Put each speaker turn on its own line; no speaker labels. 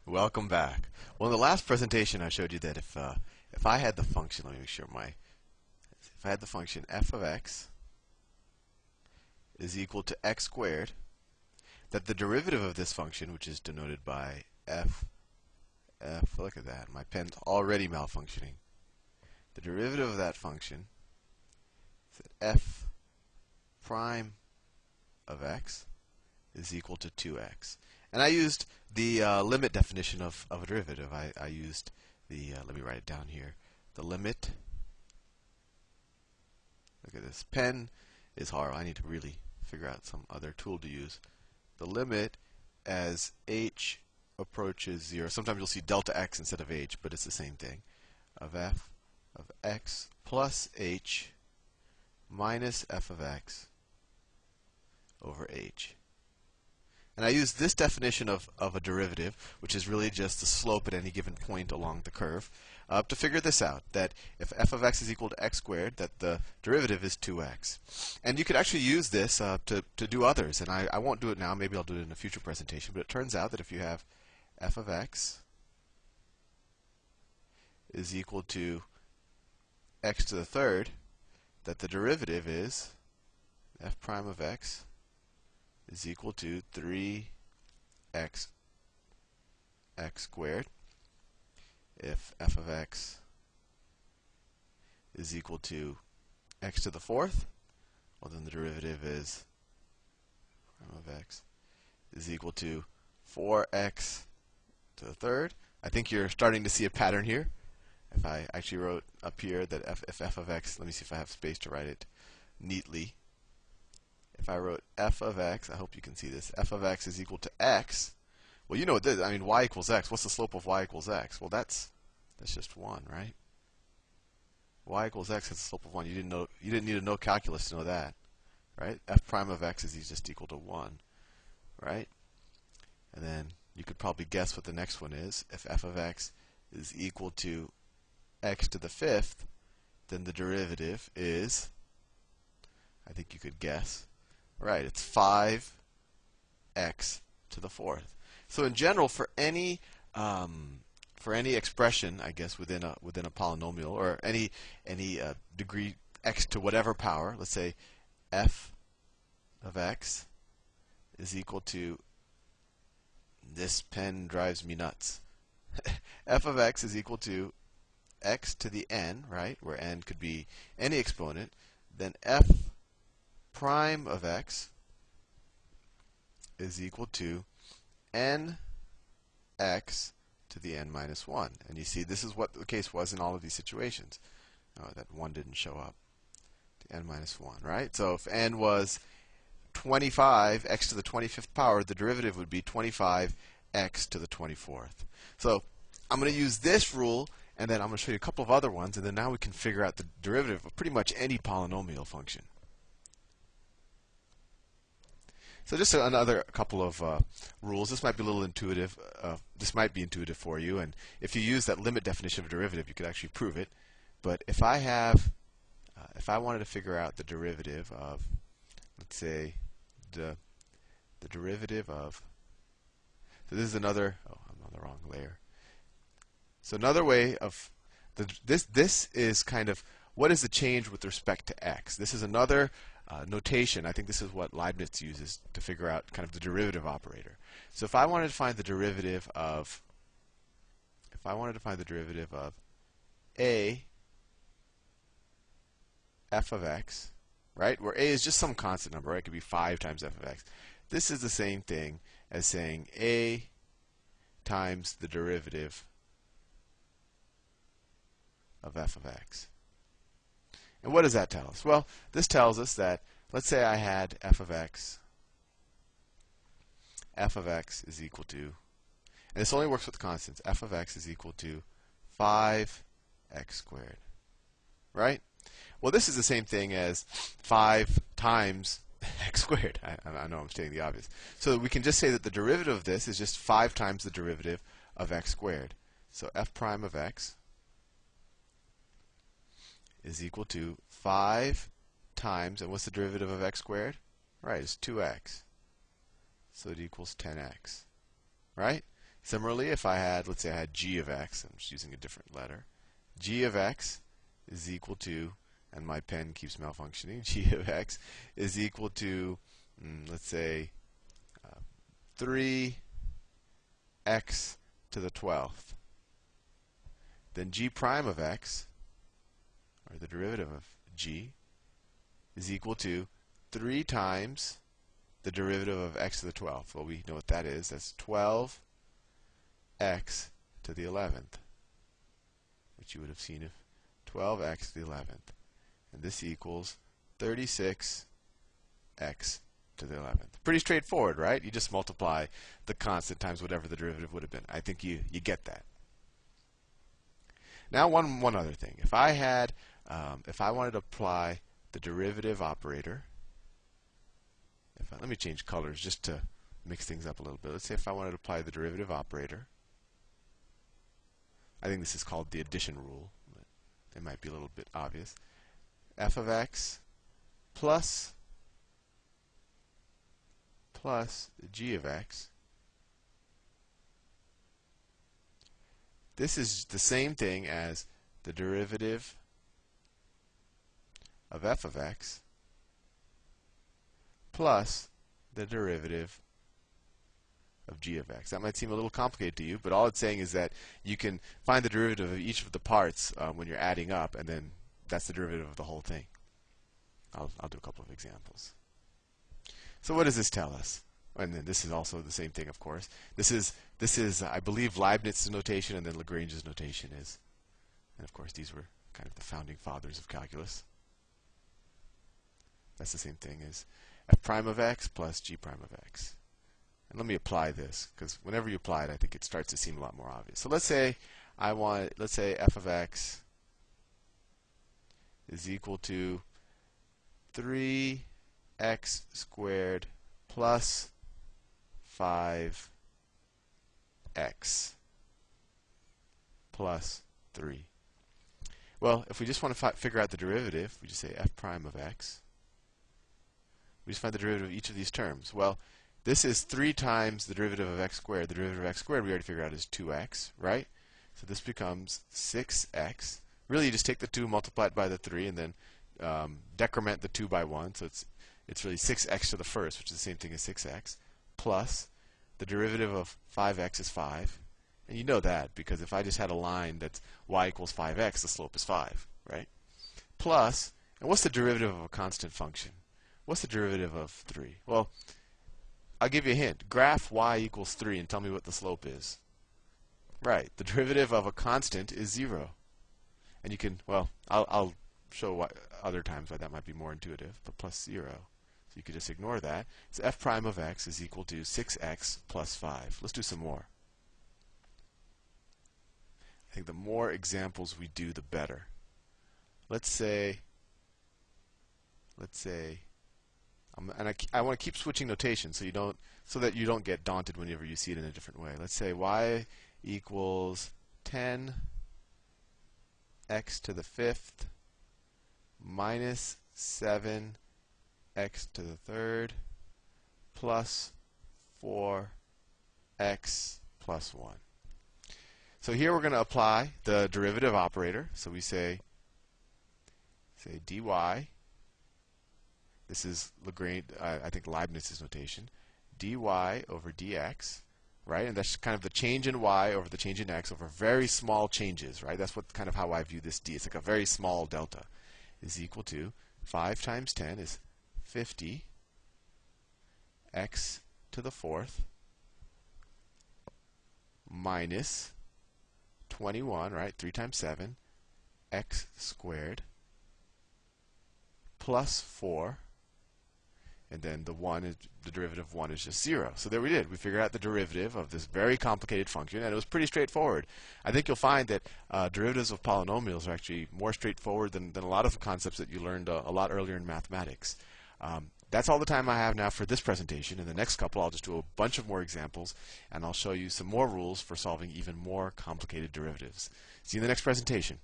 Welcome back. Well, in the last presentation, I showed you that if I had the function, let me make sure if I had the function f of x is equal to x squared, that the derivative of this function, which is denoted by look at that, my pen's already malfunctioning. The derivative of that function is that f prime of x is equal to 2x. And I used the limit definition of a derivative. I used let me write it down here. The limit, look at this, pen is horrible. I need to really figure out some other tool to use. The limit as h approaches 0, sometimes you'll see delta x instead of h, but it's the same thing, of f of x plus h minus f of x over h. And I use this definition of a derivative, which is really just the slope at any given point along the curve, to figure this out, that if f of x is equal to x squared, that the derivative is 2x. And you could actually use this to do others, and I won't do it now, maybe I'll do it in a future presentation, but it turns out that if you have f of x is equal to x to the third, that the derivative is f prime of x is equal to 3x squared. If f of x is equal to x to the fourth, well, then the derivative is prime of x is equal to 4x to the third. I think you're starting to see a pattern here. If I actually wrote up here that if f of x, let me see if I have space to write it neatly. If I wrote f of x, I hope you can see this, f of x is equal to x, well, you know what this is. I mean, y equals x. What's the slope of y equals x? Well, that's just 1, right? Y equals x has a slope of 1. You didn't need to know calculus to know that, right? F prime of x is just equal to 1, right? And then you could probably guess what the next one is. If f of x is equal to x to the fifth, then the derivative is, I think you could guess, right, it's 5x to the fourth. So in general, for any expression, I guess, within a polynomial, or any degree x to whatever power, let's say f of x is equal to, this pen drives me nuts, f of x is equal to x to the n, right, where n could be any exponent, then f prime of x is equal to n x to the n minus 1. And you see, this is what the case was in all of these situations. Oh, that 1 didn't show up. The n minus 1, right? So if n was 25, x to the 25th power, the derivative would be 25x to the 24th. So I'm going to use this rule, and then I'm going to show you a couple of other ones, and then now we can figure out the derivative of pretty much any polynomial function. So just another couple of rules. This might be a little intuitive. This might be intuitive for you, and if you use that limit definition of a derivative, you could actually prove it. But if I wanted to figure out the derivative of, let's say, the derivative of, so this is another, oh, I'm on the wrong layer. So another way of, this is kind of, what is the change with respect to x? This is another notation. I think this is what Leibniz uses to figure out kind of the derivative operator. So if I wanted to find the derivative of, a f of x, right, where a is just some constant number, right? It could be 5 times f of x. This is the same thing as saying a times the derivative of f of x. And what does that tell us? Well, this tells us that, let's say I had f of x is equal to, and this only works with constants, f of x is equal to 5x squared, right? Well, this is the same thing as 5 times x squared. I know I'm stating the obvious. So we can just say that the derivative of this is just 5 times the derivative of x squared. So f prime of x is equal to 5 times, and what's the derivative of x squared? Right, it's 2x. So it equals 10x. Right? Similarly, if I had, let's say I had g of x, I'm just using a different letter, g of x is equal to, and my pen keeps malfunctioning, g of x is equal to, let's say, 3x to the 12th. Then g prime of x, or the derivative of g, is equal to 3 times the derivative of x to the 12th. Well, we know what that is. That's 12x to the 11th, which you would have seen if 12x to the 11th. And this equals 36x to the 11th. Pretty straightforward, right? You just multiply the constant times whatever the derivative would have been. I think you get that. Now, one other thing. If I wanted to apply the derivative operator, let me change colors just to mix things up a little bit. Let's say if I wanted to apply the derivative operator, I think this is called the addition rule. But it might be a little bit obvious. F of x plus g of x. This is the same thing as the derivative of f of x plus the derivative of g of x. That might seem a little complicated to you, but all it's saying is that you can find the derivative of each of the parts when you're adding up, and then that's the derivative of the whole thing. I'll do a couple of examples. So what does this tell us? And then this is also the same thing, of course. This is I believe Leibniz's notation, and then Lagrange's notation is. And of course, these were kind of the founding fathers of calculus. That's the same thing as f prime of x plus g prime of x. And let me apply this, because whenever you apply it, I think it starts to seem a lot more obvious. So let's say f of x is equal to 3x squared plus 5x plus 3. Well, if we just want to figure out the derivative, we just say f prime of x. We just find the derivative of each of these terms. Well, this is 3 times the derivative of x squared. The derivative of x squared we already figured out is 2x, right? So this becomes 6x. Really, you just take the 2, multiply it by the 3, and then decrement the 2 by 1. So it's really 6x to the first, which is the same thing as 6x, plus the derivative of 5x is 5. And you know that, because if I just had a line that's y equals 5x, the slope is 5, right? Plus, and what's the derivative of a constant function? What's the derivative of 3? Well, I'll give you a hint. Graph y equals 3 and tell me what the slope is. Right. The derivative of a constant is 0. And you can, well, I'll show other times why that might be more intuitive, but plus 0. So you could just ignore that. So f prime of x is equal to 6x plus 5. Let's do some more. I think the more examples we do, the better. Let's say, and I want to keep switching notation so that you don't get daunted whenever you see it in a different way. Let's say y equals 10x to the 5th minus 7x to the 3rd plus 4x plus 1. So here we're going to apply the derivative operator. So we say dy. This is Lagrange, I think Leibniz's notation. Dy over dx, right? And that's kind of the change in y over the change in x over very small changes, right? That's what kind of how I view this d. It's like a very small delta. Is equal to 5 times 10 is 50 x to the 4th minus 21, right? 3 times 7 x squared plus 4. And then the derivative of 1 is just 0. So there we did. We figured out the derivative of this very complicated function, and it was pretty straightforward. I think you'll find that derivatives of polynomials are actually more straightforward than a lot of the concepts that you learned a lot earlier in mathematics. That's all the time I have now for this presentation. In the next couple, I'll just do a bunch of more examples, and I'll show you some more rules for solving even more complicated derivatives. See you in the next presentation.